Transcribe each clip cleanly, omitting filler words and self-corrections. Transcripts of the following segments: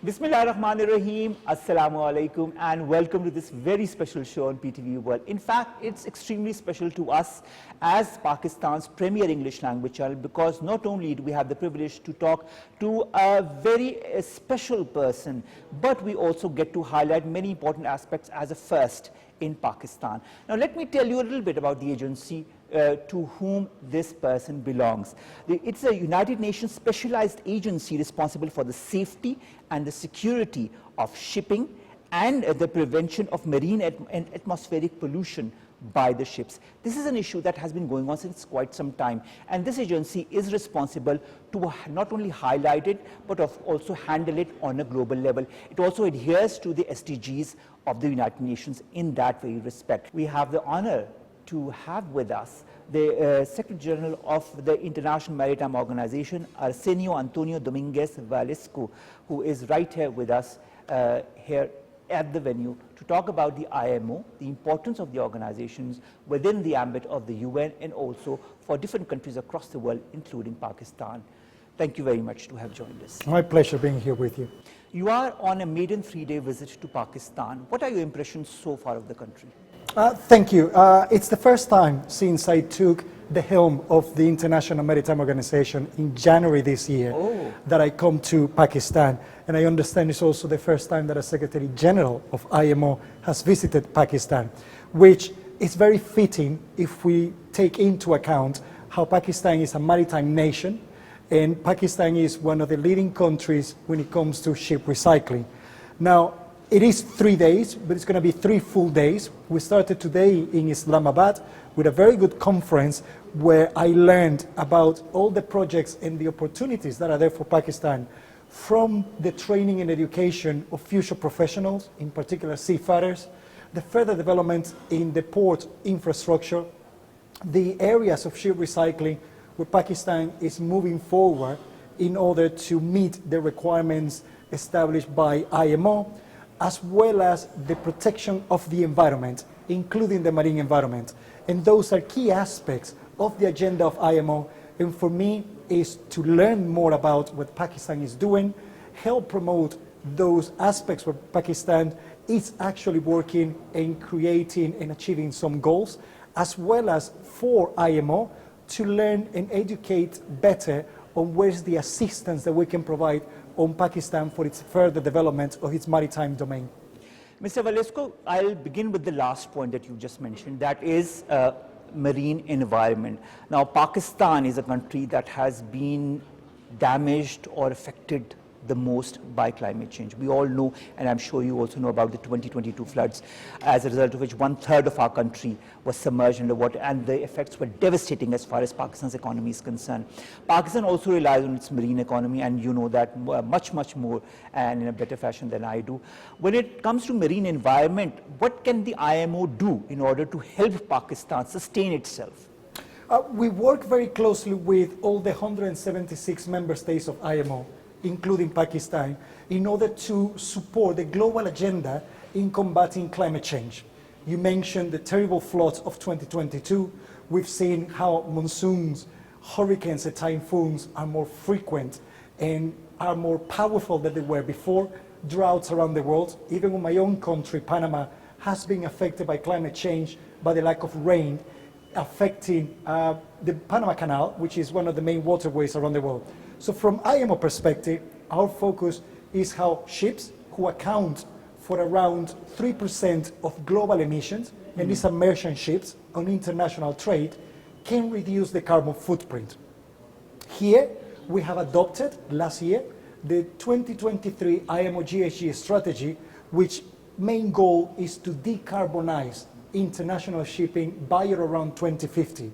Bismillahirrahmanirrahim, Assalamu alaikum, and welcome to this very special show on PTV World. In fact, it's extremely special to us as Pakistan's premier English language channel because not only do we have the privilege to talk to a very special person, but we also get to highlight many important aspects as a first in Pakistan. Now, let me tell you a little bit about the agency to whom this person belongs. It's a United Nations specialized agency responsible for the safety and the security of shipping and the prevention of marine and atmospheric pollution by the ships. This is an issue that has been going on since quite some time, and this agency is responsible to not only highlight it but also handle it on a global level. It also adheres to the SDGs of the United Nations in that very respect. We have the honor to have with us the Secretary General of the International Maritime Organization, Arsenio Antonio Dominguez Velasco, who is right here with us here at the venue to talk about the IMO, the importance of the organizations within the ambit of the UN and also for different countries across the world, including Pakistan. Thank you very much to have joined us. My pleasure being here with you. You are on a maiden 3-day visit to Pakistan. What are your impressions so far of the country? Thank you. It's the first time since I took the helm of the International Maritime Organization in January this year that I come to Pakistan. And I understand it's also the first time that a Secretary General of IMO has visited Pakistan, which is very fitting if we take into account how Pakistan is a maritime nation and Pakistan is one of the leading countries when it comes to ship recycling. Now, it is 3 days, but it's going to be 3 full days. We started today in Islamabad with a very good conference where I learned about all the projects and the opportunities that are there for Pakistan, from the training and education of future professionals, in particular seafarers, the further development in the port infrastructure, the areas of ship recycling where Pakistan is moving forward in order to meet the requirements established by IMO, as well as the protection of the environment, including the marine environment. And those are key aspects of the agenda of IMO, and for me is to learn more about what Pakistan is doing, help promote those aspects where Pakistan is actually working and creating and achieving some goals, as well as for IMO to learn and educate better on where's the assistance that we can provide on Pakistan for its further development of its maritime domain. Mr. Velasco, I'll begin with the last point that you just mentioned, that is marine environment. Now, Pakistan is a country that has been damaged or affected the most by climate change. We all know, and I'm sure you also know about the 2022 floods, as a result of which 1/3 of our country was submerged underwater, and the effects were devastating as far as Pakistan's economy is concerned. Pakistan also relies on its marine economy, and you know that much more and in a better fashion than I do. When it comes to marine environment, what can the IMO do in order to help Pakistan sustain itself? We work very closely with all the 176 member states of IMO, including Pakistan, in order to support the global agenda in combating climate change. You mentioned the terrible floods of 2022. We've seen how monsoons, hurricanes and typhoons are more frequent and are more powerful than they were before. Droughts around the world, even in my own country, Panama, has been affected by climate change, by the lack of rain, affecting the Panama Canal, which is one of the main waterways around the world. So from IMO perspective, our focus is how ships, who account for around 3% of global emissions, and these are merchant ships on international trade, can reduce the carbon footprint. Here, we have adopted last year the 2023 IMO GHG strategy, which main goal is to decarbonize international shipping by or around 2050.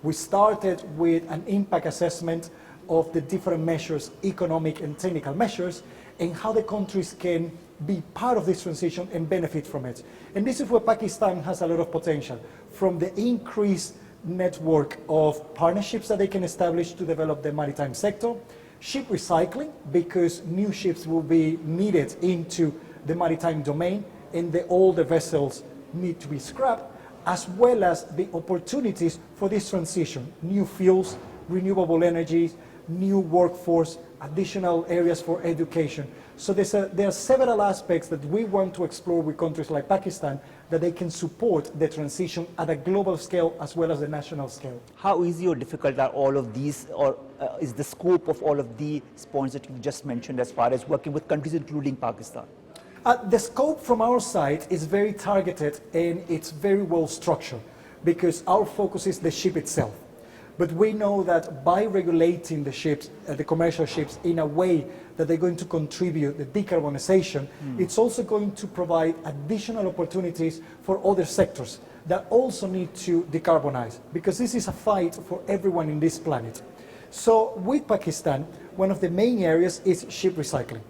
We started with an impact assessment of the different measures, economic and technical measures, and how the countries can be part of this transition and benefit from it. And this is where Pakistan has a lot of potential, from the increased network of partnerships that they can establish to develop the maritime sector, ship recycling, because new ships will be needed into the maritime domain, and the older vessels need to be scrapped, as well as the opportunities for this transition, new fuels, renewable energies, new workforce, additional areas for education. So there are several aspects that we want to explore with countries like Pakistan that they can support the transition at a global scale as well as the national scale. How easy or difficult are all of these, or is the scope of all of the points that you just mentioned as far as working with countries including Pakistan? The scope from our side is very targeted and it's very well structured because our focus is the ship itself. But we know that by regulating the ships, the commercial ships, in a way that they're going to contribute the decarbonization, it's also going to provide additional opportunities for other sectors that also need to decarbonize, because this is a fight for everyone in this planet. So with Pakistan, one of the main areas is ship recycling.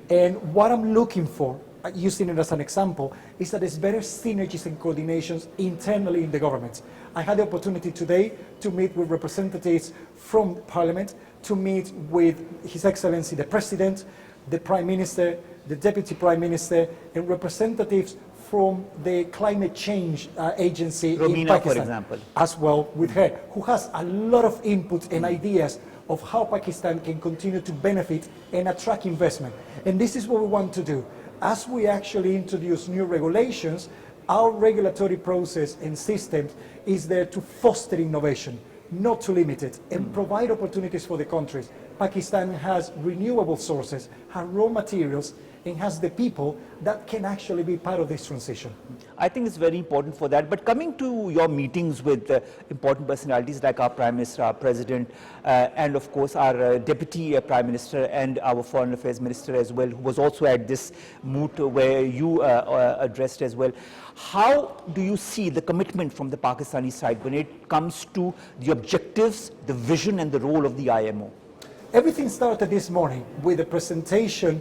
And what I'm looking for, using it as an example, is that there's better synergies and coordinations internally in the government. I had the opportunity today to meet with representatives from Parliament, to meet with His Excellency the President, the Prime Minister, the Deputy Prime Minister, and representatives from the Climate Change Agency Romina, in Pakistan, for example. as well with her, who has a lot of input and ideas of how Pakistan can continue to benefit and attract investment. And this is what we want to do. As we actually introduce new regulations, our regulatory process and systems is there to foster innovation, not to limit it, and provide opportunities for the countries. Pakistan has renewable sources, has raw materials, and has the people that can actually be part of this transition. I think it's very important for that. But coming to your meetings with important personalities like our Prime Minister, our President, and of course our Deputy Prime Minister and our Foreign Affairs Minister as well, who was also at this moot where you addressed as well. How do you see the commitment from the Pakistani side when it comes to the objectives, the vision and the role of the IMO? Everything started this morning with a presentation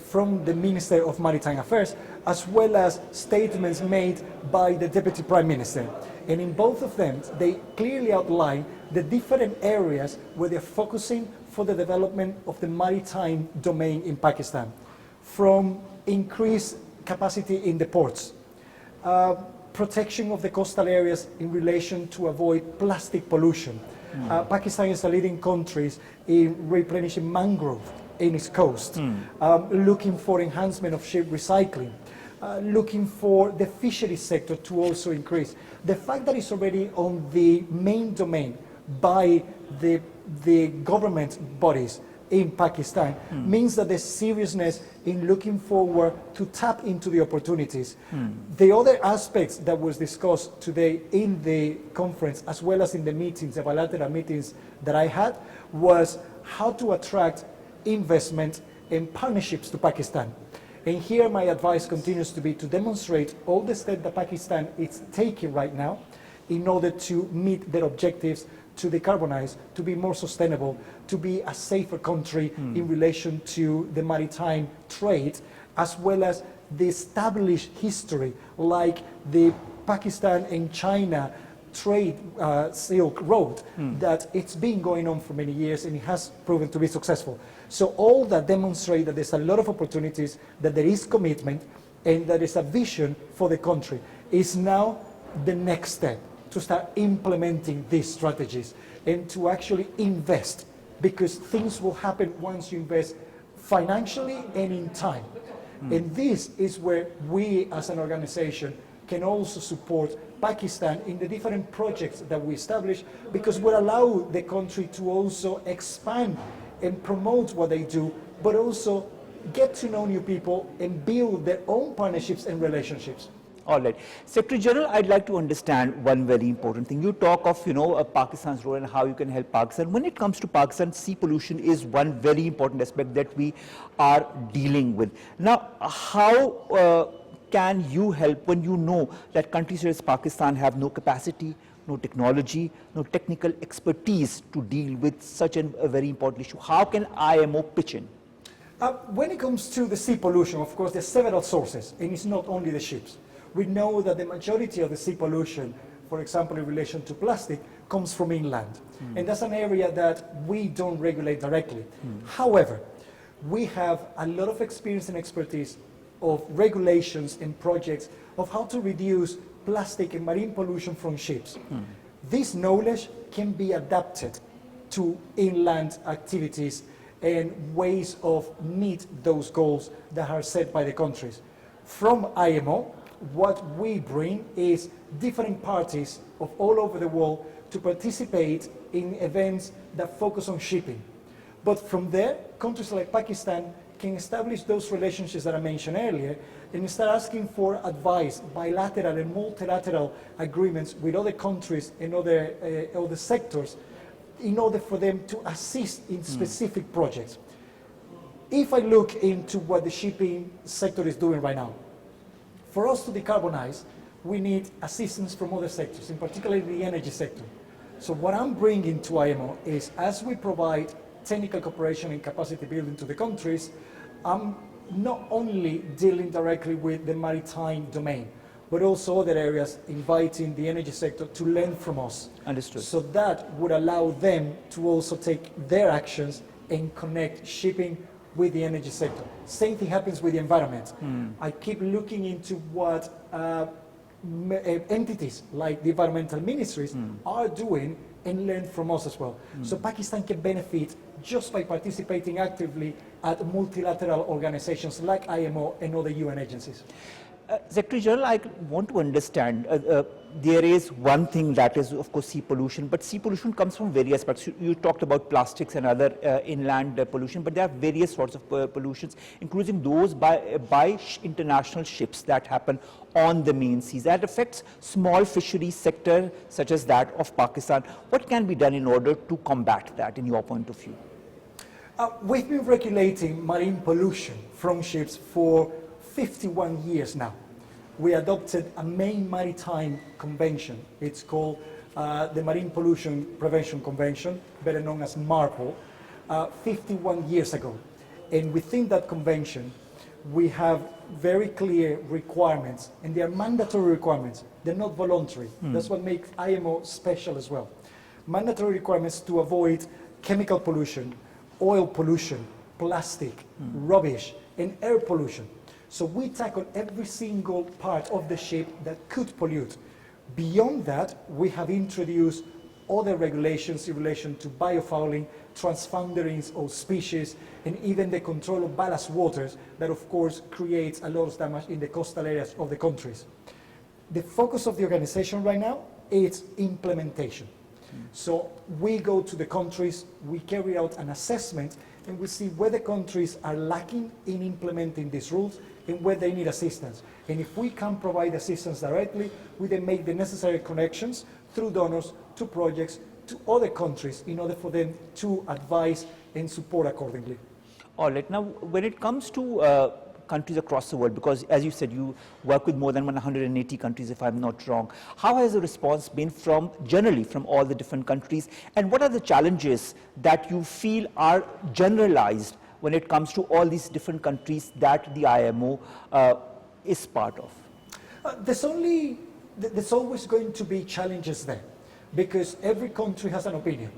from the Minister of Maritime Affairs, as well as statements made by the Deputy Prime Minister. And in both of them, they clearly outline the different areas where they're focusing for the development of the maritime domain in Pakistan. From increased capacity in the ports, protection of the coastal areas in relation to avoid plastic pollution. Pakistan is a leading country in replenishing mangrove in its coast, looking for enhancement of ship recycling, looking for the fisheries sector to also increase. The fact that it's already on the main domain by the government bodies in Pakistan means that the seriousness in looking forward to tap into the opportunities. The other aspects that was discussed today in the conference, as well as in the meetings, the bilateral meetings that I had, was how to attract investment and partnerships to Pakistan. And here my advice continues to be to demonstrate all the steps that Pakistan is taking right now in order to meet their objectives to decarbonize, to be more sustainable, to be a safer country in relation to the maritime trade, as well as the established history like the Pakistan and China trade Silk Road, that it's been going on for many years and it has proven to be successful. So all that demonstrate that there's a lot of opportunities, that there is commitment, and that is a vision for the country. Is now the next step to start implementing these strategies and to actually invest, because things will happen once you invest financially and in time. And this is where we as an organization can also support Pakistan in the different projects that we establish, because we'll allow the country to also expand and promote what they do, but also get to know new people and build their own partnerships and relationships. All right. Secretary General, I'd like to understand one very important thing. You talk of, Pakistan's role and how you can help Pakistan. When it comes to Pakistan, sea pollution is one very important aspect that we are dealing with. Now, how can you help when you know that countries such as Pakistan have no capacity, no technology, no technical expertise to deal with such a very important issue? How can IMO pitch in? When it comes to the sea pollution, of course, there's several sources, and it's not only the ships. We know that the majority of the sea pollution, for example, in relation to plastic, comes from inland. And that's an area that we don't regulate directly. However, we have a lot of experience and expertise of regulations and projects of how to reduce plastic and marine pollution from ships. This knowledge can be adapted to inland activities and ways of meet those goals that are set by the countries. From IMO, what we bring is different parties of all over the world to participate in events that focus on shipping. But from there, countries like Pakistan can establish those relationships that I mentioned earlier and start asking for advice, bilateral and multilateral agreements with other countries and other sectors in order for them to assist in specific projects. If I look into what the shipping sector is doing right now, for us to decarbonize, we need assistance from other sectors, in particular the energy sector. So what I'm bringing to IMO is, as we provide technical cooperation and capacity building to the countries, I'm not only dealing directly with the maritime domain, but also other areas, inviting the energy sector to learn from us. Understood. So that would allow them to also take their actions and connect shipping with the energy sector. Same thing happens with the environment. I keep looking into what entities like the environmental ministries are doing and learn from us as well. So Pakistan can benefit just by participating actively at multilateral organizations like IMO and other UN agencies. Secretary General, I want to understand, there is one thing that is, of course, sea pollution, but sea pollution comes from various aspects. You talked about plastics and other inland pollution, but there are various sorts of pollutions, including those by international ships that happen on the main seas. That affects small fishery sector, such as that of Pakistan. What can be done in order to combat that, in your point of view? We've been regulating marine pollution from ships for 51 years now. We adopted a main maritime convention. It's called the Marine Pollution Prevention Convention, better known as MARPOL, 51 years ago. And within that convention, we have very clear requirements, and they are mandatory requirements. They're not voluntary. That's what makes IMO special as well. Mandatory requirements to avoid chemical pollution, oil pollution, plastic, rubbish, and air pollution. So we tackle every single part of the ship that could pollute. Beyond that, we have introduced other regulations in relation to biofouling, transfounderings of species, and even the control of ballast waters that, of course, creates a lot of damage in the coastal areas of the countries. The focus of the organization right now is implementation. So we go to the countries, we carry out an assessment, and we see where the countries are lacking in implementing these rules and where they need assistance. And if we can provide assistance directly, we then make the necessary connections through donors to projects to other countries in order for them to advise and support accordingly. All right. Now, when it comes to countries across the world, because as you said, you work with more than 180 countries, if I'm not wrong. How has the response been generally from all the different countries? And what are the challenges that you feel are generalized when it comes to all these different countries that the IMO is part of? There's always going to be challenges there, because every country has an opinion.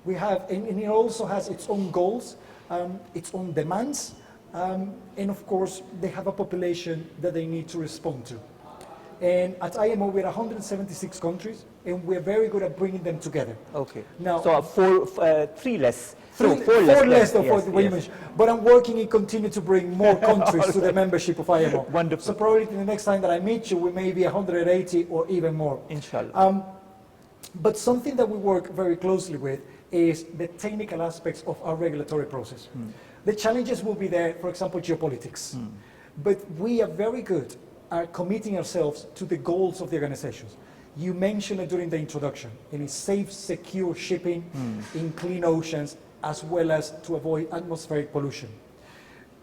We have, and it also has its own goals, its own demands, and of course, they have a population that they need to respond to. And at IMO, we're 176 countries, and we're very good at bringing them together. Okay. Now, so four less. Four less than what you mentioned. But I'm working and continue to bring more countries to the membership of IMO. Wonderful. So probably the next time that I meet you, we may be 180 or even more. Inshallah. But something that we work very closely with is the technical aspects of our regulatory process. The challenges will be there, for example, geopolitics. But we are very good at committing ourselves to the goals of the organizations. You mentioned it during the introduction, and it's safe, secure shipping in clean oceans, as well as to avoid atmospheric pollution.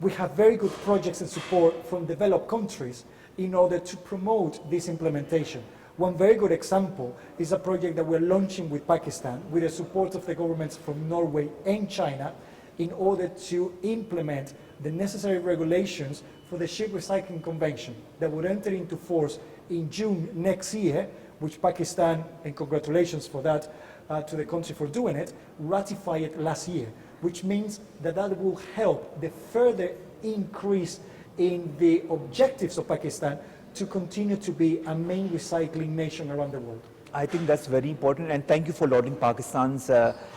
We have very good projects and support from developed countries in order to promote this implementation. One very good example is a project that we're launching with Pakistan with the support of the governments from Norway and China in order to implement the necessary regulations for the Ship Recycling Convention that would enter into force in June next year, which Pakistan, and congratulations for that to the country for doing it, ratified it last year, which means that that will help the further increase in the objectives of Pakistan to continue to be a main recycling nation around the world. I think that's very important, and thank you for lauding Pakistan's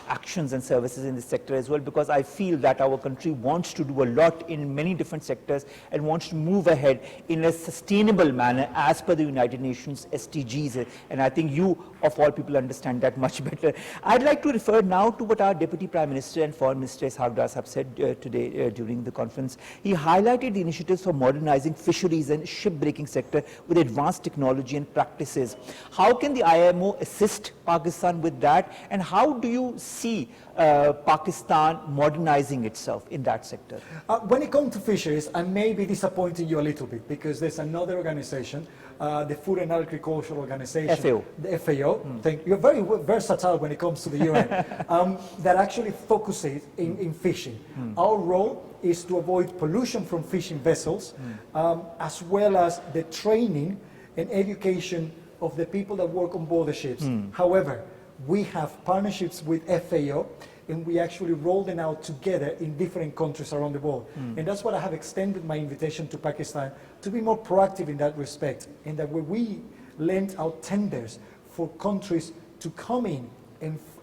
actions and services in this sector as well, because I feel that our country wants to do a lot in many different sectors and wants to move ahead in a sustainable manner as per the United Nations SDGs, and I think you, of all people, understand that much better. I'd like to refer now to what our Deputy Prime Minister and Foreign Minister Ishaq Dar have said today during the conference. He highlighted the initiatives for modernizing fisheries and shipbreaking sector with advanced technology and practices. How can the IMO assist Pakistan with that, and how do you see Pakistan modernizing itself in that sector? When it comes to fisheries, I may be disappointing you a little bit, because there's another organization, the Food and Agricultural Organization, FAO. The FAO. You're very versatile when it comes to the UN, that actually focuses in fishing. Our role is to avoid pollution from fishing vessels, as well as the training and education of the people that work on board the ships. However, we have partnerships with FAO, and we actually roll them out together in different countries around the world. And that's what I have extended my invitation to Pakistan, to be more proactive in that respect, and that when we lend out tenders for countries to come in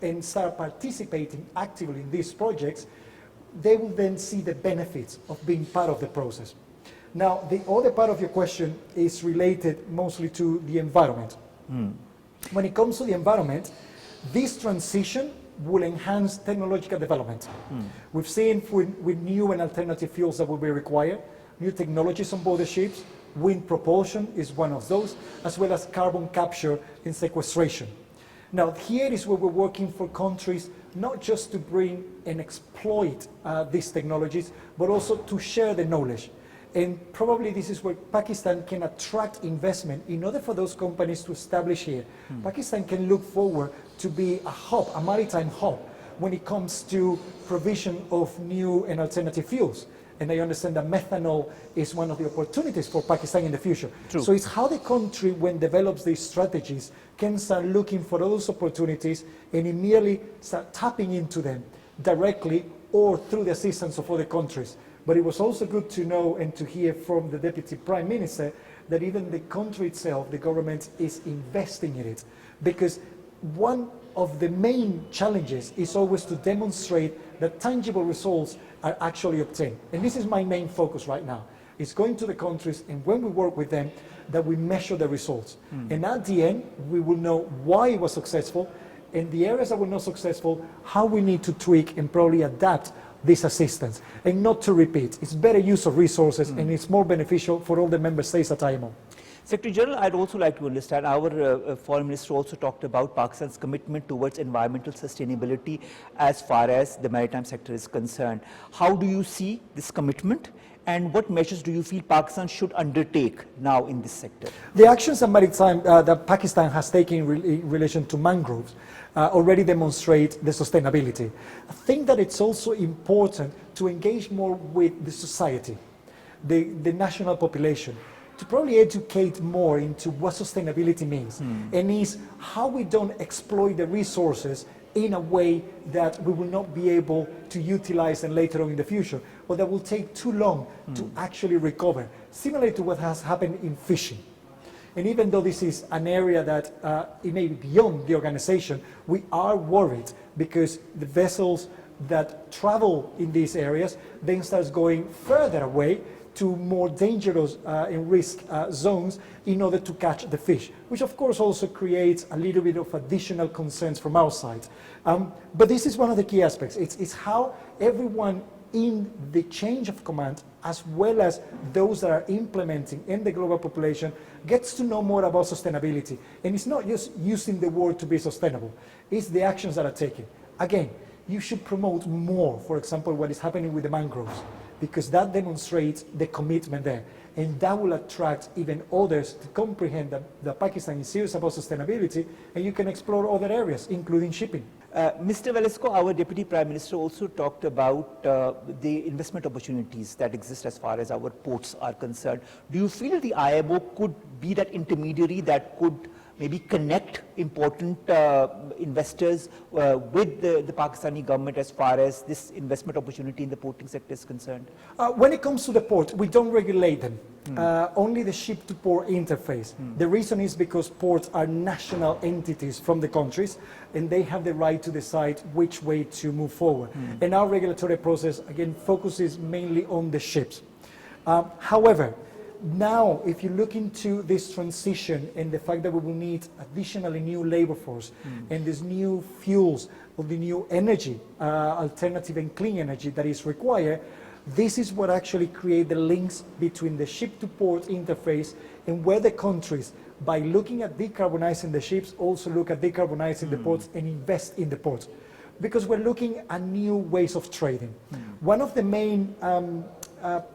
and start participating actively in these projects, they will then see the benefits of being part of the process. Now, the other part of your question is related mostly to the environment. When it comes to the environment, this transition will enhance technological development. We've seen with new and alternative fuels that will be required, new technologies on board the ships. Wind propulsion is one of those, as well as carbon capture and sequestration. Now, here is where we're working for countries not just to bring and exploit these technologies, but also to share the knowledge. And probably this is where Pakistan can attract investment in order for those companies to establish here. Pakistan can look forward to be a hub, a maritime hub, when it comes to provision of new and alternative fuels. And I understand that methanol is one of the opportunities for Pakistan in the future. True. So it's how the country, when develops these strategies, can start looking for those opportunities and immediately start tapping into them directly or through the assistance of other countries. But it was also good to know and to hear from the Deputy Prime Minister that even the country itself, the government, is investing in it. Because one of the main challenges is always to demonstrate that tangible results are actually obtained. And this is my main focus right now. It's going to the countries, and when we work with them, that we measure the results. And at the end, we will know why it was successful, and the areas that were not successful, how we need to tweak and probably adapt this assistance, and not to repeat. It's better use of resources, and it's more beneficial for all the member states at IMO. Secretary General, I'd also like to understand, our Foreign Minister also talked about Pakistan's commitment towards environmental sustainability as far as the maritime sector is concerned. How do you see this commitment, and what measures do you feel Pakistan should undertake now in this sector? The actions that maritime that Pakistan has taken in relation to mangroves already demonstrate the sustainability. I think that it's also important to engage more with the society, the national population, to probably educate more into what sustainability means, and is how we don't exploit the resources in a way that we will not be able to utilize them later on in the future, or that will take too long to actually recover, similar to what has happened in fishing. And even though this is an area that it may be beyond the organization, we are worried because the vessels that travel in these areas then starts going further away to more dangerous and risk zones in order to catch the fish, which of course also creates a little bit of additional concerns from our side. But this is one of the key aspects. It's how everyone in the change of command, as well as those that are implementing in the global population, gets to know more about sustainability. And it's not just using the word to be sustainable, it's the actions that are taken. Again, you should promote more, for example, what is happening with the mangroves, because that demonstrates the commitment there. And that will attract even others to comprehend that Pakistan is serious about sustainability, and you can explore other areas, including shipping. Mr. Velasco, our Deputy Prime Minister also talked about the investment opportunities that exist as far as our ports are concerned. Do you feel the IMO could be that intermediary that could maybe connect important investors with the Pakistani government as far as this investment opportunity in the porting sector is concerned? When it comes to the port, we don't regulate them. Only the ship-to-port interface. The reason is because ports are national entities from the countries, and they have the right to decide which way to move forward. And our regulatory process, again, focuses mainly on the ships. However, now, if you look into this transition and the fact that we will need additionally new labor force and these new fuels or the new energy, alternative and clean energy that is required, this is what actually create the links between the ship-to-port interface and where the countries, by looking at decarbonizing the ships, also look at decarbonizing the ports and invest in the ports. Because we're looking at new ways of trading. One of the main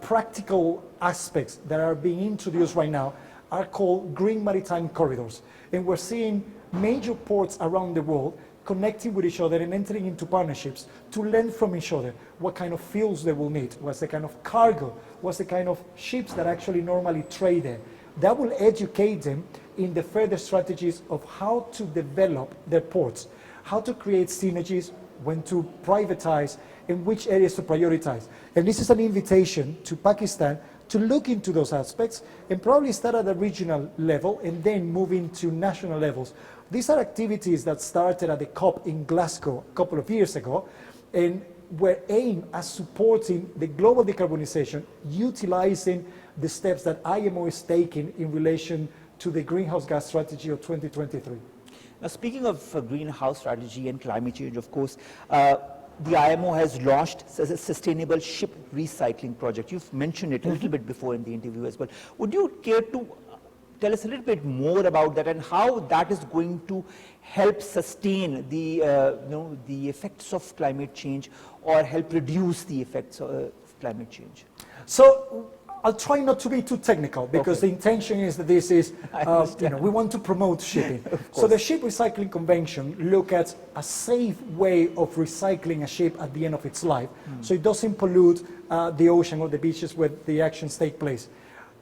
practical aspects that are being introduced right now are called green maritime corridors. And we're seeing major ports around the world connecting with each other and entering into partnerships to learn from each other what kind of fuels they will need, what's the kind of cargo, what's the kind of ships that actually normally trade there. That will educate them in the further strategies of how to develop their ports, how to create synergies, when to privatize, and which areas to prioritize. And this is an invitation to Pakistan to look into those aspects and probably start at the regional level and then move into national levels. These are activities that started at the COP in Glasgow a couple of years ago and were aimed at supporting the global decarbonization, utilizing the steps that IMO is taking in relation to the greenhouse gas strategy of 2023. Now, speaking of greenhouse strategy and climate change, of course, the IMO has launched a sustainable ship recycling project. You've mentioned it a little bit before in the interview as well. Would you care to tell us a little bit more about that and how that is going to help sustain the, the effects of climate change or help reduce the effects of climate change? So I'll try not to be too technical because the intention is that this is, we want to promote shipping. So the Ship Recycling Convention look at a safe way of recycling a ship at the end of its life, so it doesn't pollute the ocean or the beaches where the actions take place.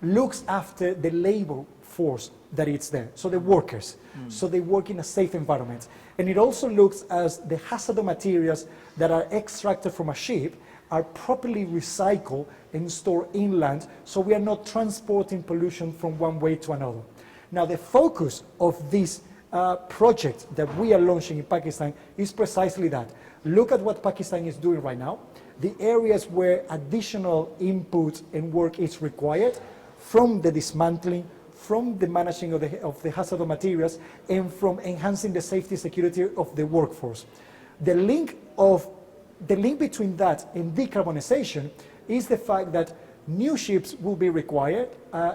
Looks after the labor force that is there, so the workers, so they work in a safe environment. And it also looks as the hazardous materials that are extracted from a ship are properly recycled and stored inland, so we are not transporting pollution from one way to another. Now, the focus of this project that we are launching in Pakistan is precisely that. Look at what Pakistan is doing right now, the areas where additional input and work is required, from the dismantling, from the managing of the hazardous materials, and from enhancing the safety and security of the workforce. The link between that and decarbonization is the fact that new ships will be required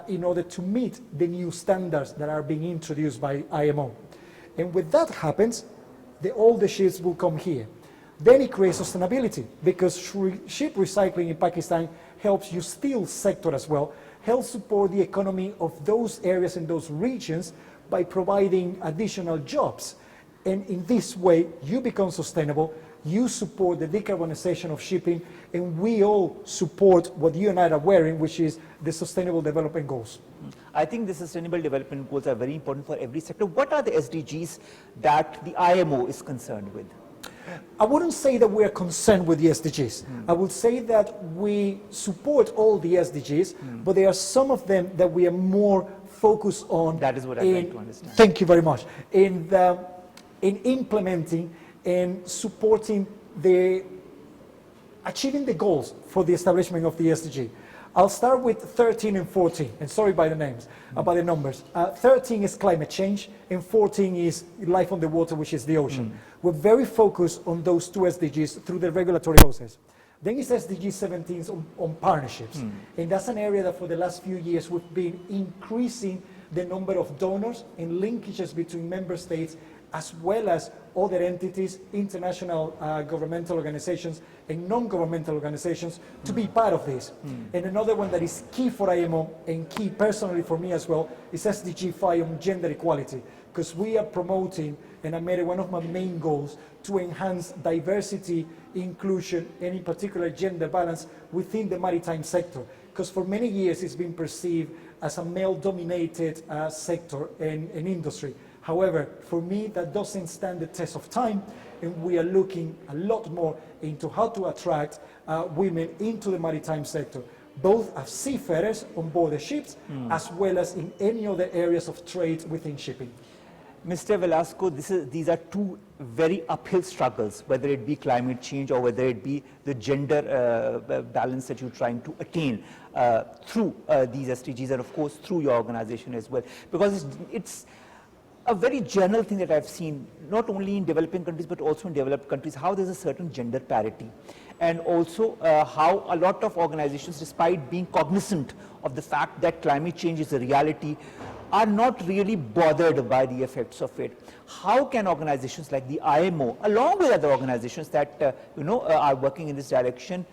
in order to meet the new standards that are being introduced by IMO. And when that happens, all the ships will come here. Then it creates sustainability, because ship recycling in Pakistan helps you steel sector as well, helps support the economy of those areas and those regions by providing additional jobs. And in this way, you become sustainable, you support the decarbonization of shipping, and we all support what you and I are wearing, which is the Sustainable Development Goals. I think the Sustainable Development Goals are very important for every sector. What are the SDGs that the IMO is concerned with? I wouldn't say that we are concerned with the SDGs. I would say that we support all the SDGs, but there are some of them that we are more focused on. That is what I'd like to understand. Thank you very much. In implementing and supporting achieving the goals for the establishment of the SDG. I'll start with 13 and 14, and sorry by the names, by the numbers. 13 is climate change, and 14 is life on the water, which is the ocean. We're very focused on those two SDGs through the regulatory process. Then it's SDG 17 on partnerships, and that's an area that for the last few years we've been increasing the number of donors and linkages between member states as well as other entities, international governmental organizations and non-governmental organizations to be part of this. And another one that is key for IMO and key personally for me as well is SDG 5 on gender equality, because we are promoting, and I made it one of my main goals, to enhance diversity, inclusion, and in particular gender balance within the maritime sector, because for many years it's been perceived as a male-dominated sector and industry. However, for me, that doesn't stand the test of time, and we are looking a lot more into how to attract women into the maritime sector, both as seafarers on board the ships, as well as in any other areas of trade within shipping. Mr. Velasco, these are two very uphill struggles, whether it be climate change or whether it be the gender balance that you're trying to attain through these SDGs, and of course through your organization as well. Because it's a very general thing that I've seen, not only in developing countries but also in developed countries, how there's a certain gender parity. And also how a lot of organizations, despite being cognizant of the fact that climate change is a reality, are not really bothered by the effects of it. How can organizations like the IMO, along with other organizations that are working in this direction,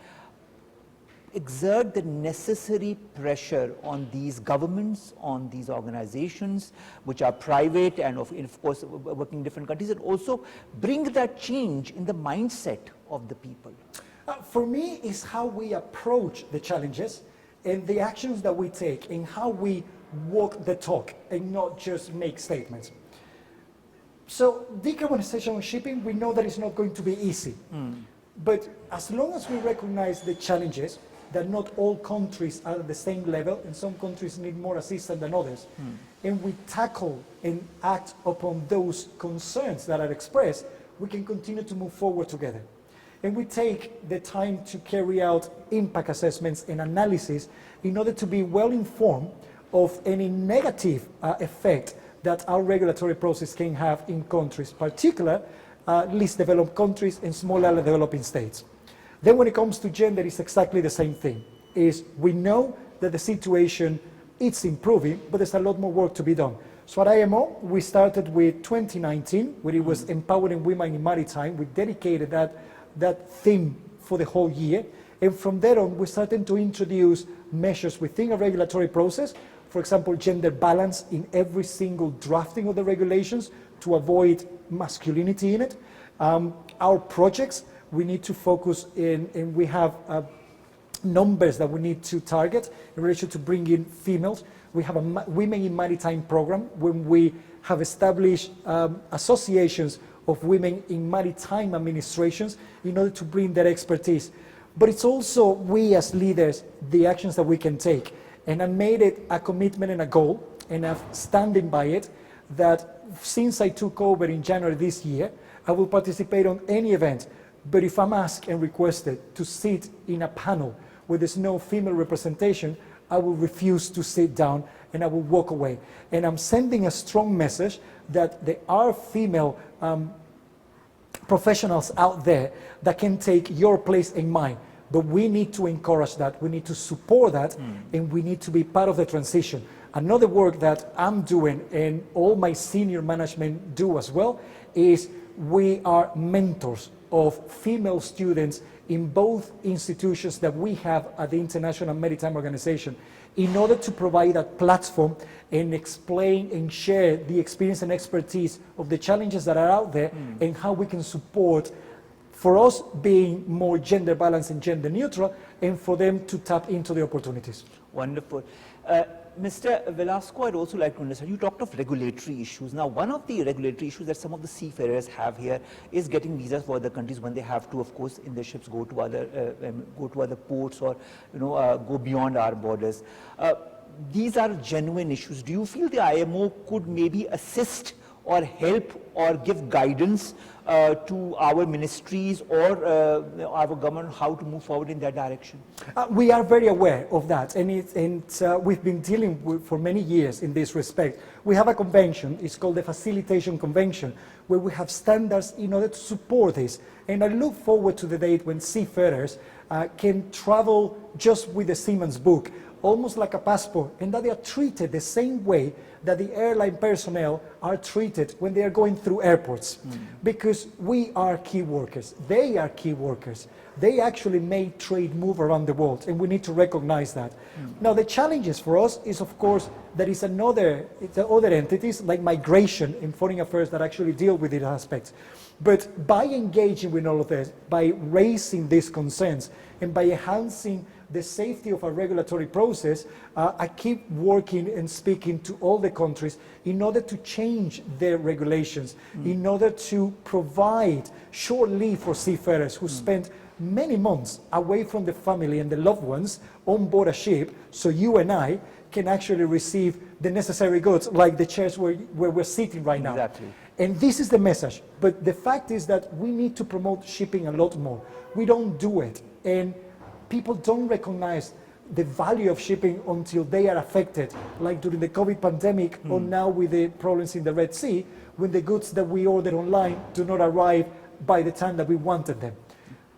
exert the necessary pressure on these governments, on these organizations which are private and of course working in different countries, and also bring that change in the mindset of the people? For me, is how we approach the challenges and the actions that we take, and how we walk the talk and not just make statements. So decarbonization of shipping, we know that it's not going to be easy. But as long as we recognize the challenges, that not all countries are at the same level, and some countries need more assistance than others, and we tackle and act upon those concerns that are expressed, we can continue to move forward together. And we take the time to carry out impact assessments and analysis in order to be well informed of any negative effect that our regulatory process can have in countries, particularly least developed countries and smaller developing states. Then when it comes to gender, it's exactly the same thing. We know that the situation is improving, but there's a lot more work to be done. So at IMO, we started with 2019, where it was empowering women in maritime. We dedicated that theme for the whole year. And from there on, we started to introduce measures within a regulatory process. For example, gender balance in every single drafting of the regulations to avoid masculinity in it. Our projects, we need to focus in, and we have numbers that we need to target in relation to bring in females. We have a Women in Maritime program when we have established associations of women in maritime administrations in order to bring their expertise. But it's also we as leaders, the actions that we can take. And I made it a commitment and a goal, and I'm standing by it, that since I took over in January this year, I will participate on any event. But if I'm asked and requested to sit in a panel where there's no female representation, I will refuse to sit down and I will walk away. And I'm sending a strong message that there are female professionals out there that can take your place and mine. But we need to encourage that, we need to support that, and we need to be part of the transition. Another work that I'm doing, and all my senior management do as well, is we are mentors of female students in both institutions that we have at the International Maritime Organization, in order to provide a platform and explain and share the experience and expertise of the challenges that are out there, and how we can support, for us being more gender balanced and gender neutral, and for them to tap into the opportunities. Wonderful. Mr. Velasco, I'd also like to understand, you talked of regulatory issues. Now, one of the regulatory issues that some of the seafarers have here is getting visas for other countries when they have to, of course, in their ships go to other ports, or go beyond our borders. These are genuine issues. Do you feel the IMO could maybe assist or help or give guidance to our ministries or our government how to move forward in that direction? We are very aware of that, and we've been dealing with for many years in this respect. We have a convention, it's called the Facilitation Convention, where we have standards in order to support this. And I look forward to the date when seafarers can travel just with the Seaman's Book, almost like a passport, and that they are treated the same way that the airline personnel are treated when they are going through airports. Because we are key workers, they are key workers. They actually make trade move around the world, and we need to recognize that. Now, the challenges for us is, of course, there is other entities like migration and foreign affairs that actually deal with these aspects. But by engaging with all of this, by raising these concerns, and by enhancing the safety of a regulatory process, I keep working and speaking to all the countries in order to change their regulations, in order to provide short leave for seafarers who spend many months away from the family and the loved ones on board a ship, so you and I can actually receive the necessary goods, like the chairs where we're sitting right now. Exactly. And this is the message. But the fact is that we need to promote shipping a lot more. We don't do it. And people don't recognize the value of shipping until they are affected, like during the COVID pandemic or now with the problems in the Red Sea, when the goods that we order online do not arrive by the time that we wanted them.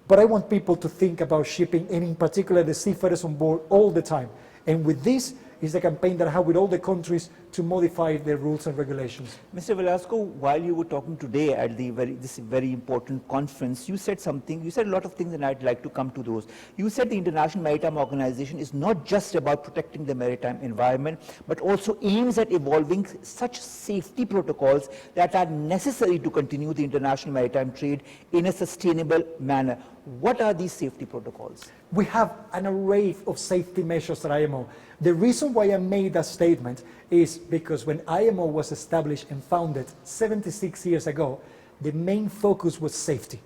But I want people to think about shipping, and in particular the seafarers on board, all the time. And with this is the campaign that I have with all the countries to modify their rules and regulations. Mr. Velasco, while you were talking today at this very important conference, you said something, you said a lot of things, and I'd like to come to those. You said the International Maritime Organization is not just about protecting the maritime environment, but also aims at evolving such safety protocols that are necessary to continue the international maritime trade in a sustainable manner. What are these safety protocols? We have an array of safety measures at IMO. The reason why I made that statement is because when IMO was established and founded 76 years ago, the main focus was safety.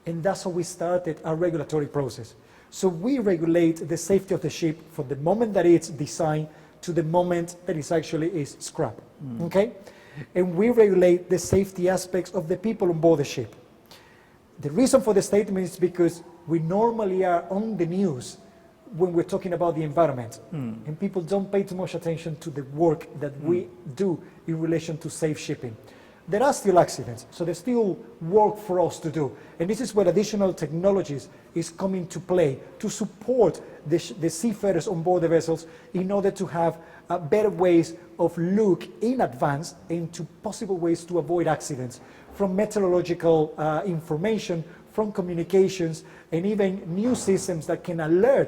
And that's how we started our regulatory process. So we regulate the safety of the ship from the moment that it's designed to the moment that it actually is scrapped. Okay? And we regulate the safety aspects of the people on board the ship. The reason for the statement is because we normally are on the news when we're talking about the environment, and people don't pay too much attention to the work that we do in relation to safe shipping. There are still accidents, so there's still work for us to do, and this is where additional technologies is coming to play to support the seafarers on board the vessels in order to have better ways of look in advance into possible ways to avoid accidents, from meteorological information, from communications, and even new systems that can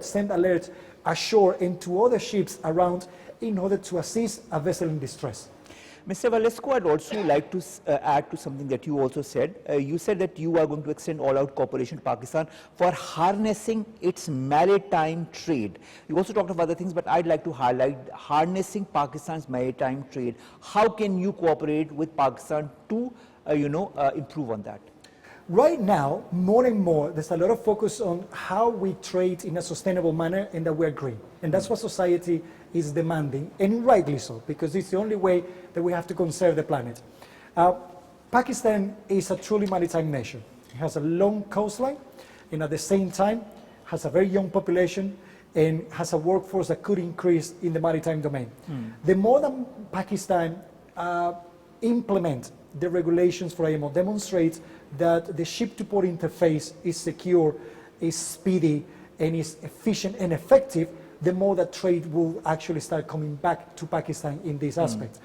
send alerts ashore and to other ships around in order to assist a vessel in distress. Mr. Velasco, I'd also like to add to something that you also said. You said that you are going to extend all-out cooperation to Pakistan for harnessing its maritime trade. You also talked of other things, but I'd like to highlight harnessing Pakistan's maritime trade. How can you cooperate with Pakistan to, improve on that? Right now, more and more, there's a lot of focus on how we trade in a sustainable manner and that we're green. And that's what society is demanding, and rightly so, because it's the only way that we have to conserve the planet. Pakistan is a truly maritime nation. It has a long coastline, and at the same time, has a very young population, and has a workforce that could increase in the maritime domain. The more that Pakistan implement the regulations for IMO, demonstrates that the ship-to-port interface is secure, is speedy, and is efficient and effective, the more that trade will actually start coming back to Pakistan in this aspect.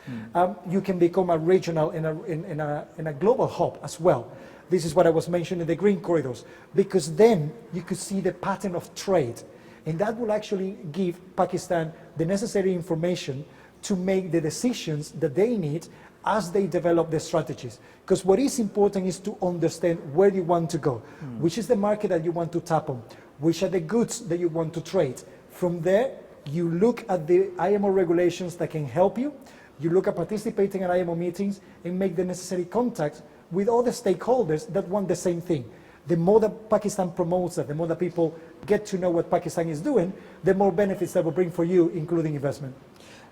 You can become a regional and a global hub as well. This is what I was mentioning, the green corridors, because then you could see the pattern of trade, and that will actually give Pakistan the necessary information to make the decisions that they need as they develop their strategies. Because what is important is to understand where you want to go, which is the market that you want to tap on, which are the goods that you want to trade. From there, you look at the IMO regulations that can help you, you look at participating in IMO meetings and make the necessary contacts with all the stakeholders that want the same thing. The more that Pakistan promotes that, the more that people get to know what Pakistan is doing, the more benefits that will bring for you, including investment.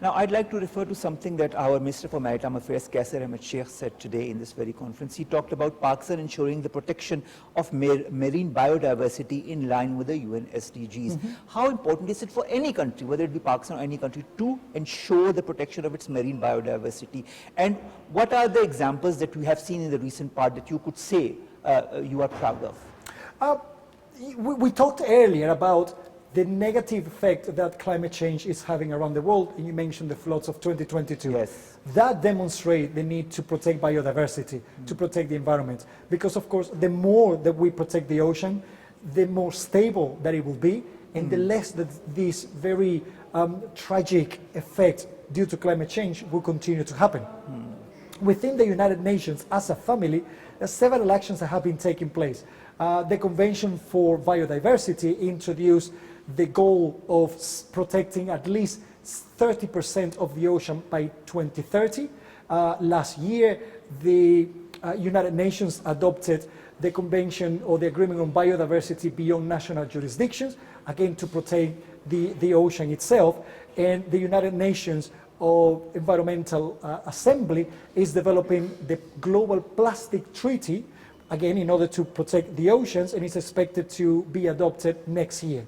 Now, I'd like to refer to something that our Minister for Maritime Affairs, Qasir Ahmed Sheikh, said today in this very conference. He talked about Pakistan ensuring the protection of marine biodiversity in line with the UN SDGs. How important is it for any country, whether it be Pakistan or any country, to ensure the protection of its marine biodiversity? And what are the examples that we have seen in the recent part that you could say you are proud of? We talked earlier about the negative effect that climate change is having around the world, and you mentioned the floods of 2022. Yes. That demonstrates the need to protect biodiversity, to protect the environment. Because, of course, the more that we protect the ocean, the more stable that it will be, and the less that this very tragic effect due to climate change will continue to happen. Within the United Nations, as a family, several actions that have been taking place. The Convention for Biodiversity introduced the goal of protecting at least 30% of the ocean by 2030. Last year, the United Nations adopted the Convention or the Agreement on Biodiversity beyond national jurisdictions, again to protect the ocean itself. And the United Nations Environmental Assembly is developing the Global Plastic Treaty, again in order to protect the oceans, and it's expected to be adopted next year.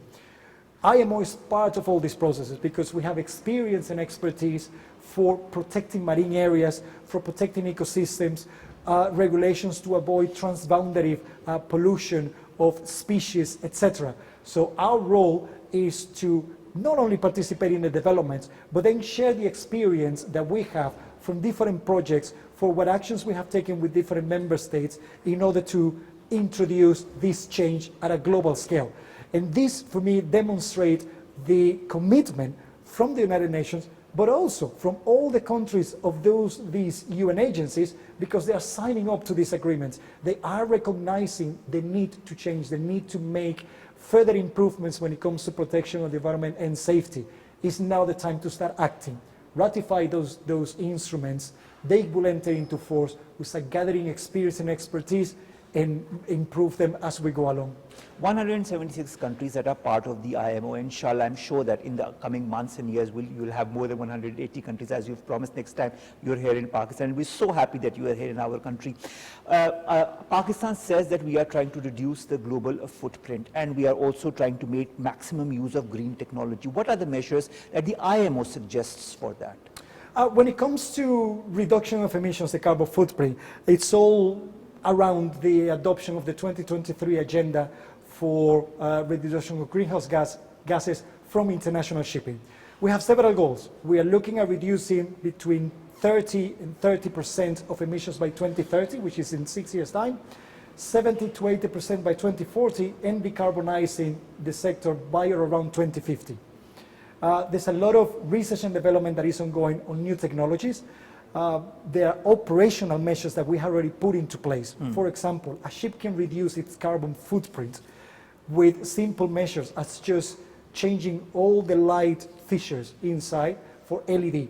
IMO is part of all these processes because we have experience and expertise for protecting marine areas, for protecting ecosystems, regulations to avoid transboundary pollution of species, etc. So our role is to not only participate in the developments, but then share the experience that we have from different projects for what actions we have taken with different member states in order to introduce this change at a global scale. And this, for me, demonstrates the commitment from the United Nations, but also from all the countries of these UN agencies, because they are signing up to these agreements. They are recognizing the need to change, the need to make further improvements when it comes to protection of the environment and safety. It's now the time to start acting. Ratify those instruments. They will enter into force. We start gathering experience and expertise and improve them as we go along. 176 countries that are part of the IMO. Inshallah, I'm sure that in the coming months and years, you'll have more than 180 countries, as you've promised next time you're here in Pakistan. And we're so happy that you are here in our country. Pakistan says that we are trying to reduce the global footprint, and we are also trying to make maximum use of green technology. What are the measures that the IMO suggests for that? When it comes to reduction of emissions, the carbon footprint, it's all around the adoption of the 2023 agenda for reduction of greenhouse gases from international shipping. We have several goals. We are looking at reducing between 30 and 30% of emissions by 2030, which is in 6 years' time, 70 to 80% by 2040, and decarbonizing the sector by or around 2050. There's a lot of research and development that is ongoing on new technologies. There are operational measures that we have already put into place. For example, a ship can reduce its carbon footprint with simple measures as just changing all the light fixtures inside for LED.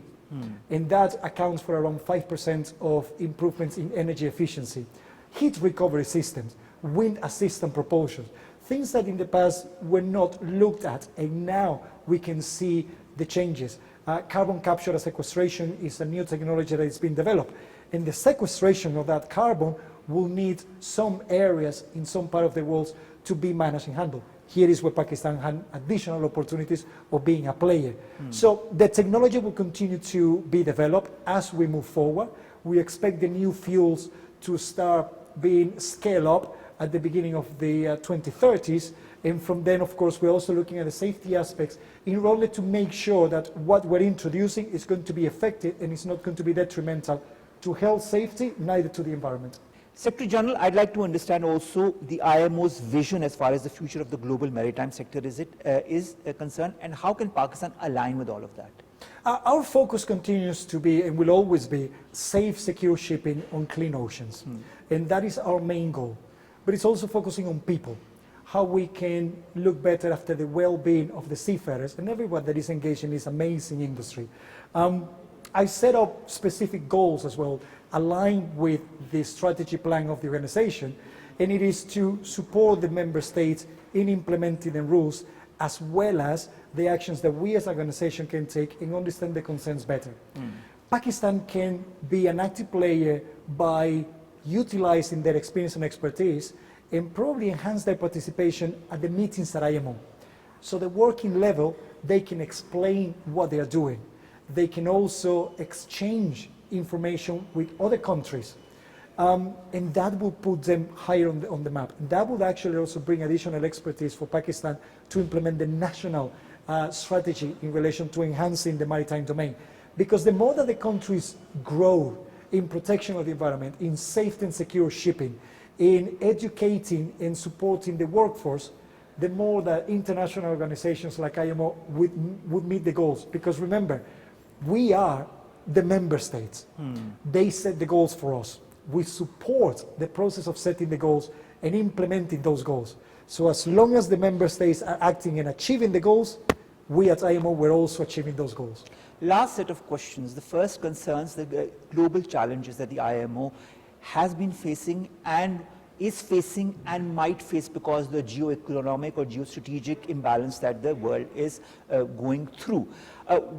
And that accounts for around 5% of improvements in energy efficiency. Heat recovery systems, wind assistant propulsion, things that in the past were not looked at, and now we can see the changes. Carbon capture and sequestration is a new technology that is being developed. And the sequestration of that carbon will need some areas in some part of the world to be managed and handled. Here is where Pakistan has additional opportunities of being a player. So the technology will continue to be developed as we move forward. We expect the new fuels to start being scaled up at the beginning of the 2030s. And from then, of course, we're also looking at the safety aspects in order to make sure that what we're introducing is going to be effective and it's not going to be detrimental to health, safety, neither to the environment. Secretary General, I'd like to understand also the IMO's vision as far as the future of the global maritime sector is concerned, and how can Pakistan align with all of that? Our focus continues to be, and will always be, safe, secure shipping on clean oceans. And that is our main goal. But it's also focusing on people, how we can look better after the well-being of the seafarers and everyone that is engaged in this amazing industry. I set up specific goals as well, aligned with the strategy plan of the organization, and it is to support the member states in implementing the rules, as well as the actions that we as an organization can take and understand the concerns better. Pakistan can be an active player by utilizing their experience and expertise and probably enhance their participation at the meetings at IMO. So the working level, they can explain what they are doing. They can also exchange information with other countries. And that will put them higher on the map. And that would actually also bring additional expertise for Pakistan to implement the national strategy in relation to enhancing the maritime domain. Because the more that the countries grow in protection of the environment, in safe and secure shipping, in educating and supporting the workforce, the more that international organizations like IMO would meet the goals. Because remember, we are the member states. They set the goals for us. We support the process of setting the goals and implementing those goals. So as long as the member states are acting and achieving the goals, we at IMO, we're also achieving those goals. Last set of questions. The first concerns the global challenges that the IMO has been facing and is facing and might face because the geo-economic or geostrategic imbalance that the world is going through.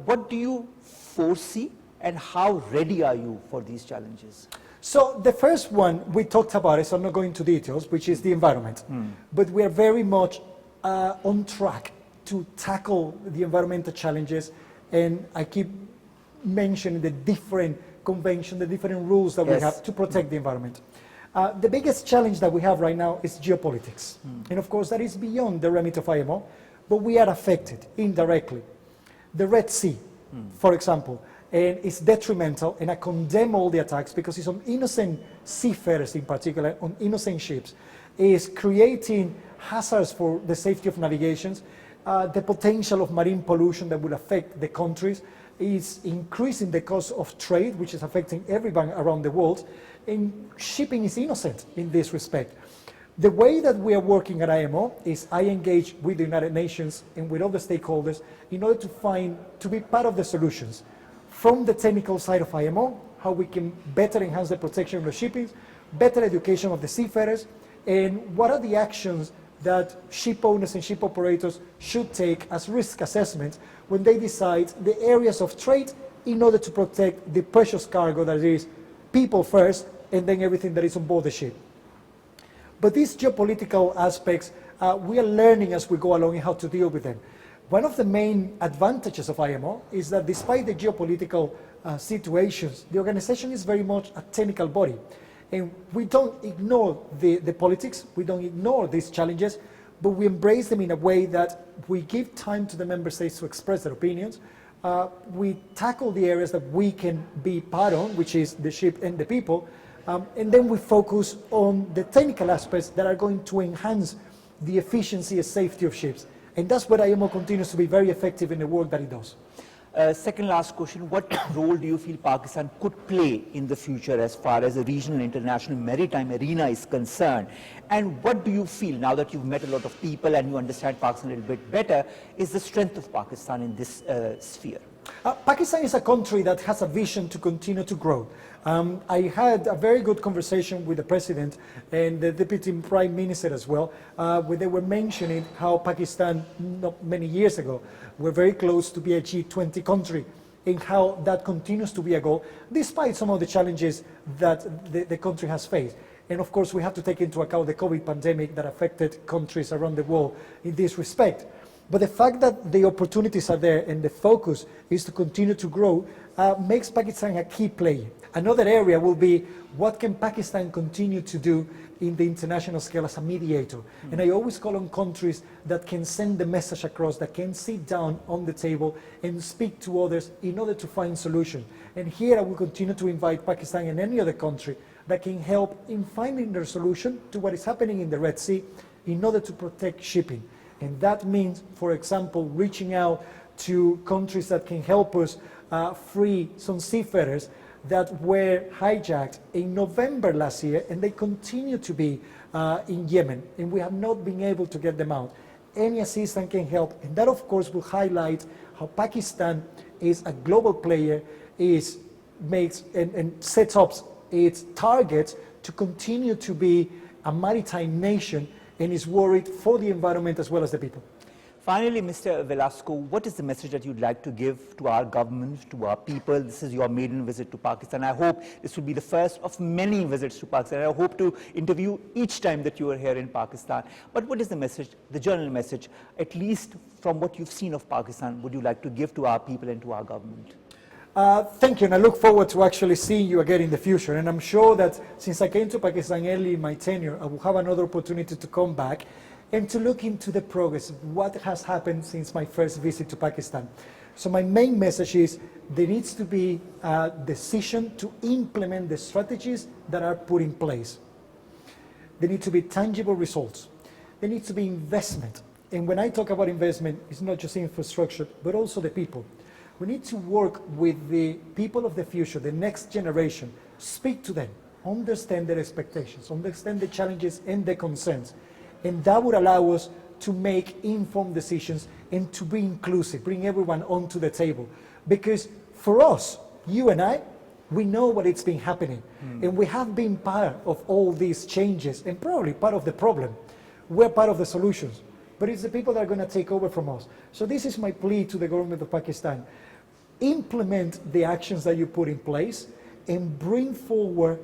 What do you foresee and how ready are you for these challenges? So the first one, we talked about it, so I'm not going into details, which is the environment. But we are very much on track to tackle the environmental challenges, and I keep mentioning the different conventions, the different rules that we have to protect the environment. The biggest challenge that we have right now is geopolitics. And of course, that is beyond the remit of IMO, but we are affected indirectly. The Red Sea, for example, and it's detrimental, and I condemn all the attacks because it's on innocent seafarers in particular, on innocent ships, is creating hazards for the safety of navigations. The potential of marine pollution that will affect the countries is increasing the cost of trade, which is affecting everyone around the world, and shipping is innocent in this respect. The way that we are working at IMO is I engage with the United Nations and with other stakeholders in order to be part of the solutions. From the technical side of IMO, how we can better enhance the protection of the shipping, better education of the seafarers, and what are the actions that ship owners and ship operators should take as risk assessments when they decide the areas of trade in order to protect the precious cargo that is people first and then everything that is on board the ship. But these geopolitical aspects, we are learning as we go along in how to deal with them. One of the main advantages of IMO is that despite the geopolitical situations, the organization is very much a technical body. And we don't ignore the politics, we don't ignore these challenges, but we embrace them in a way that we give time to the member states to express their opinions. We tackle the areas that we can be part of, which is the ship and the people, and then we focus on the technical aspects that are going to enhance the efficiency and safety of ships. And that's where IMO continues to be very effective in the work that it does. Second last question, what role do you feel Pakistan could play in the future as far as the regional and international maritime arena is concerned? And what do you feel, now that you've met a lot of people and you understand Pakistan a little bit better, is the strength of Pakistan in this sphere? Pakistan is a country that has a vision to continue to grow. I had a very good conversation with the President and the Deputy Prime Minister as well, where they were mentioning how Pakistan, not many years ago, were very close to be a G20 country, and how that continues to be a goal, despite some of the challenges that the country has faced. And of course, we have to take into account the COVID pandemic that affected countries around the world in this respect. But the fact that the opportunities are there and the focus is to continue to grow makes Pakistan a key player. Another area will be what can Pakistan continue to do in the international scale as a mediator. And I always call on countries that can send the message across, that can sit down on the table and speak to others in order to find solutions. And here I will continue to invite Pakistan and any other country that can help in finding their solution to what is happening in the Red Sea in order to protect shipping. And that means, for example, reaching out to countries that can help us free some seafarers that were hijacked in November last year, and they continue to be in Yemen, and we have not been able to get them out. Any assistance can help, and that of course will highlight how Pakistan is a global player, makes and sets up its targets to continue to be a maritime nation, and is worried for the environment as well as the people. Finally, Mr. Velasco, what is the message that you'd like to give to our government, to our people? This is your maiden visit to Pakistan. I hope this will be the first of many visits to Pakistan. I hope to interview each time that you are here in Pakistan. But what is the message, the general message, at least from what you've seen of Pakistan, would you like to give to our people and to our government? Thank you, and I look forward to actually seeing you again in the future. And I'm sure that since I came to Pakistan early in my tenure, I will have another opportunity to come back and to look into the progress, what has happened since my first visit to Pakistan. So my main message is there needs to be a decision to implement the strategies that are put in place. There need to be tangible results. There needs to be investment. And when I talk about investment, it's not just infrastructure, but also the people. We need to work with the people of the future, the next generation, speak to them, understand their expectations, understand the challenges and the concerns, And that would allow us to make informed decisions and to be inclusive, bring everyone onto the table. Because for us, you and I, we know what it's been happening. And we have been part of all these changes and probably part of the problem. We're part of the solutions. But it's the people that are going to take over from us. So this is my plea to the government of Pakistan. Implement the actions that you put in place and bring forward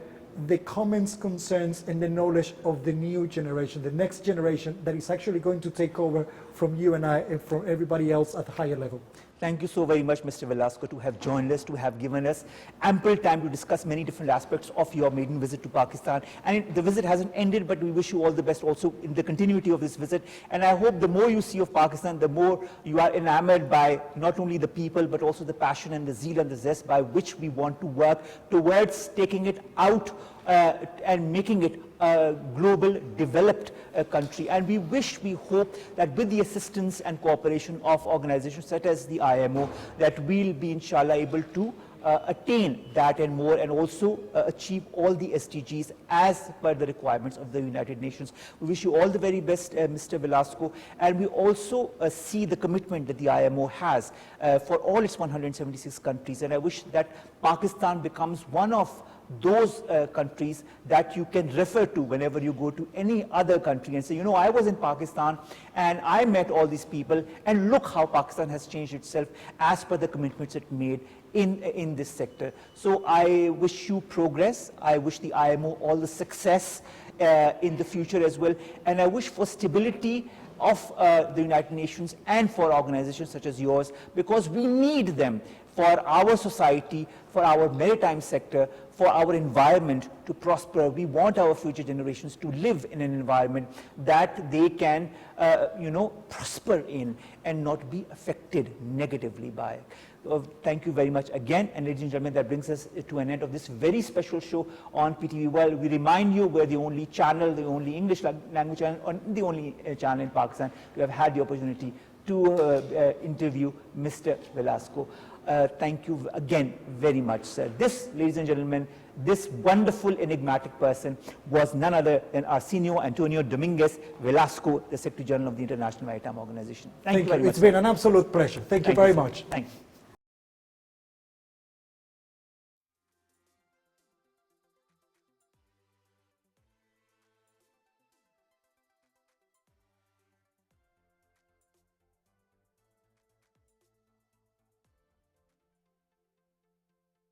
the comments, concerns, and the knowledge of the new generation, the next generation that is actually going to take over from you and I and from everybody else at a higher level. Thank you so very much, Mr. Velasco, to have joined us, to have given us ample time to discuss many different aspects of your maiden visit to Pakistan. And the visit hasn't ended, but we wish you all the best also in the continuity of this visit. And I hope the more you see of Pakistan, the more you are enamored by not only the people, but also the passion and the zeal and the zest by which we want to work towards taking it out and making it a global developed country. And we hope that with the assistance and cooperation of organizations such as the IMO, that we'll be inshallah able to attain that and more, and also achieve all the SDGs as per the requirements of the United Nations. We wish you all the very best, Mr. Velasco, and we also see the commitment that the IMO has for all its 176 countries, and I wish that Pakistan becomes one of those countries that you can refer to whenever you go to any other country and say, you know, I was in Pakistan and I met all these people, and look how Pakistan has changed itself as per the commitments it made in this sector. So I wish you progress. I wish the IMO all the success in the future as well, and I wish for stability of the United Nations and for organizations such as yours, because we need them for our society, for our maritime sector, for our environment to prosper. We want our future generations to live in an environment that they can, prosper in and not be affected negatively by. Thank you very much again, and ladies and gentlemen, that brings us to an end of this very special show on PTV World. We remind you, we're the only channel, the only English language channel, or the only channel in Pakistan to have had the opportunity to interview Mr. Velasco. Thank you again very much, sir. This, ladies and gentlemen, this wonderful enigmatic person was none other than Arsenio Antonio Dominguez Velasco, the Secretary General of the International Maritime Organization. Thank you very much. It's been an absolute pleasure. Thank you very much. Thank you.